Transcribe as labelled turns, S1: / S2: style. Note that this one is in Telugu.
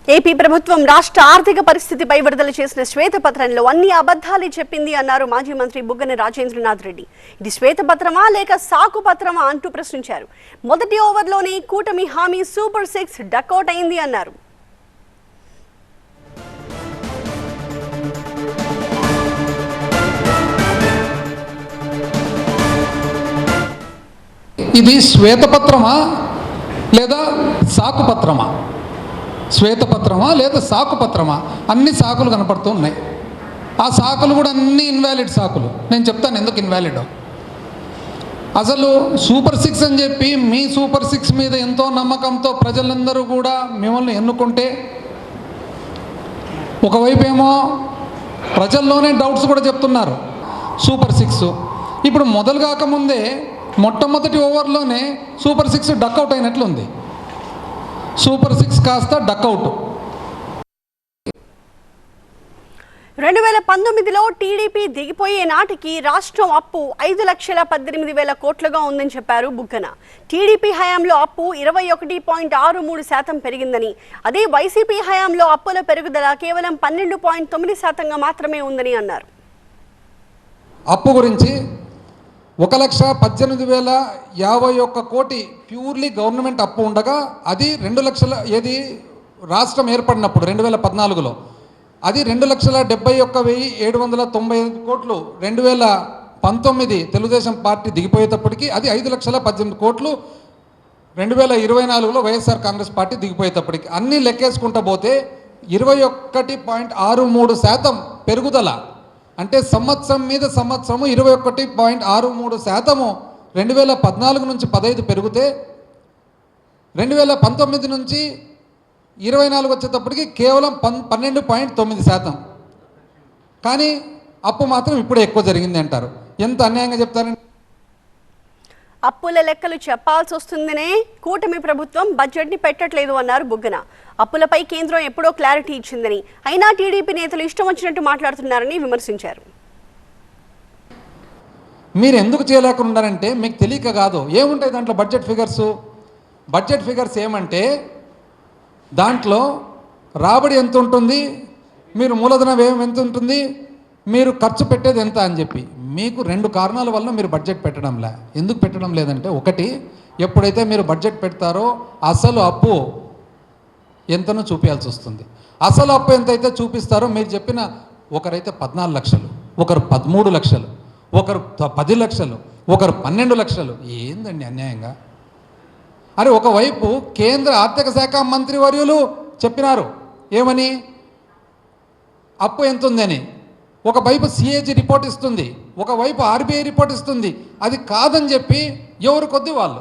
S1: ఏపీ ప్రభుత్వం రాష్ట్ర ఆర్థిక పరిస్థితిపై విడుదల చేసిన శ్వేతపత్రంలో అన్ని అబద్ధాలే చెప్పింది అన్నారు మాజీ మంత్రి బుగ్గన రాజేంద్రనాథ్ రెడ్డి. ఇది శ్వేతపత్రమా లేక సాకు పత్రమా అంటూ ప్రశ్నించారు. మొదటి ఓవర్లోనే కూటమి హామీ సూపర్ 6 డకౌట్ అయింది అన్నారు.
S2: ఇది శ్వేతపత్రమా లేదా సాకుపత్రమా? శ్వేతపత్రమా లేదా సాకుపత్రమా? అన్ని సాకులు కనపడుతూ ఉన్నాయి. ఆ సాకులు కూడా అన్ని ఇన్వాలిడ్ సాకులు. నేను చెప్తాను ఎందుకు ఇన్వాలిడ్. అసలు సూపర్ 6 అని చెప్పి మీ సూపర్ 6 మీద ఎంతో నమ్మకంతో ప్రజలందరూ కూడా మిమ్మల్ని ఎన్నుకుంటే, ఒకవైపు ఏమో ప్రజల్లోనే డౌట్స్ కూడా చెప్తున్నారు సూపర్ 6. ఇప్పుడు మొదలు కాకముందే మొట్టమొదటి ఓవర్లోనే సూపర్ 6 డక్అవుట్ అయినట్లుంది. సూపర్ 6 కాస్త డక్అవుట్.
S1: 2019లో టీడీపీ దిగిపోయే నాటికి రాష్ట్రం అప్పు 5,18,000 కోట్లుగా ఉందని చెప్పారు బుగ్గన. టీడీపీ హయాంలో అప్పు 21.63% పెరిగిందని, అదే వైసీపీ హయాంలో అప్పుల పెరుగుదల కేవలం 12.9%గా మాత్రమే ఉందని అన్నారు.
S2: అప్పు గురించి 1,18,051 కోటి ప్యూర్లీ గవర్నమెంట్ అప్పు ఉండగా, అది 2 లక్షల ఏది రాష్ట్రం ఏర్పడినప్పుడు 2014లో అది 2,71,795 కోట్లు. 2019 తెలుగుదేశం పార్టీ దిగిపోయేటప్పటికి అది 5,18,000 కోట్లు. 2024లో వైఎస్ఆర్ కాంగ్రెస్ పార్టీ దిగిపోయేటప్పటికి అన్నీ లెక్కేసుకుంటూ పోతే 21.63% పెరుగుదల. అంటే సంవత్సరం మీద సంవత్సరము 21.63% 2014 నుంచి 15 పెరిగితే 2019 నుంచి 24 వచ్చేటప్పటికి కేవలం 12.9%. కానీ అప్పు మాత్రం ఇప్పుడే ఎక్కువ జరిగింది అంటారు. ఎంత అన్యాయంగా చెప్తారండి.
S1: అప్పుల లెక్కలు చెప్పాల్సి వస్తుందనే కూటమి ప్రభుత్వం బడ్జెట్ని పెట్టట్లేదు అన్నారు బుగ్గన. అప్పులపై కేంద్రం ఎప్పుడో క్లారిటీ ఇచ్చిందని, అయినా టీడీపీ నేతలు ఇష్టం వచ్చినట్టు మాట్లాడుతున్నారని విమర్శించారు.
S2: మీరు ఎందుకు చేయలేకున్నారంటే మీకు తెలియక కాదు. ఏముంటాయి దాంట్లో బడ్జెట్ ఫిగర్స్ ఏమంటే దాంట్లో రాబడి ఎంత ఉంటుంది, మీరు మూలధన వ్యయం ఎంత ఉంటుంది, మీరు ఖర్చు పెట్టేది ఎంత అని చెప్పి. మీకు 2 కారణాల వల్ల మీరు బడ్జెట్ పెట్టడంలే. ఎందుకు పెట్టడం లేదంటే, ఒకటి, ఎప్పుడైతే మీరు బడ్జెట్ పెడతారో అసలు అప్పు ఎంతనో చూపించాల్సి వస్తుంది. అసలు అప్పు ఎంతైతే చూపిస్తారో మీరు చెప్పిన, ఒకరైతే 14 లక్షలు, ఒకరు 13 లక్షలు, ఒకరు 10 లక్షలు, ఒకరు 12 లక్షలు. ఏందండి అన్యాయంగా? అరే, ఒకవైపు కేంద్ర ఆర్థిక శాఖ మంత్రి వర్యులు చెప్పినారు ఏమని, అప్పు ఎంత ఉందని. ఒకవైపు సిఏజీ రిపోర్ట్ ఇస్తుంది, ఒకవైపు ఆర్బీఐ రిపోర్ట్ ఇస్తుంది. అది కాదని చెప్పి ఎవరు కొద్ది వాళ్ళు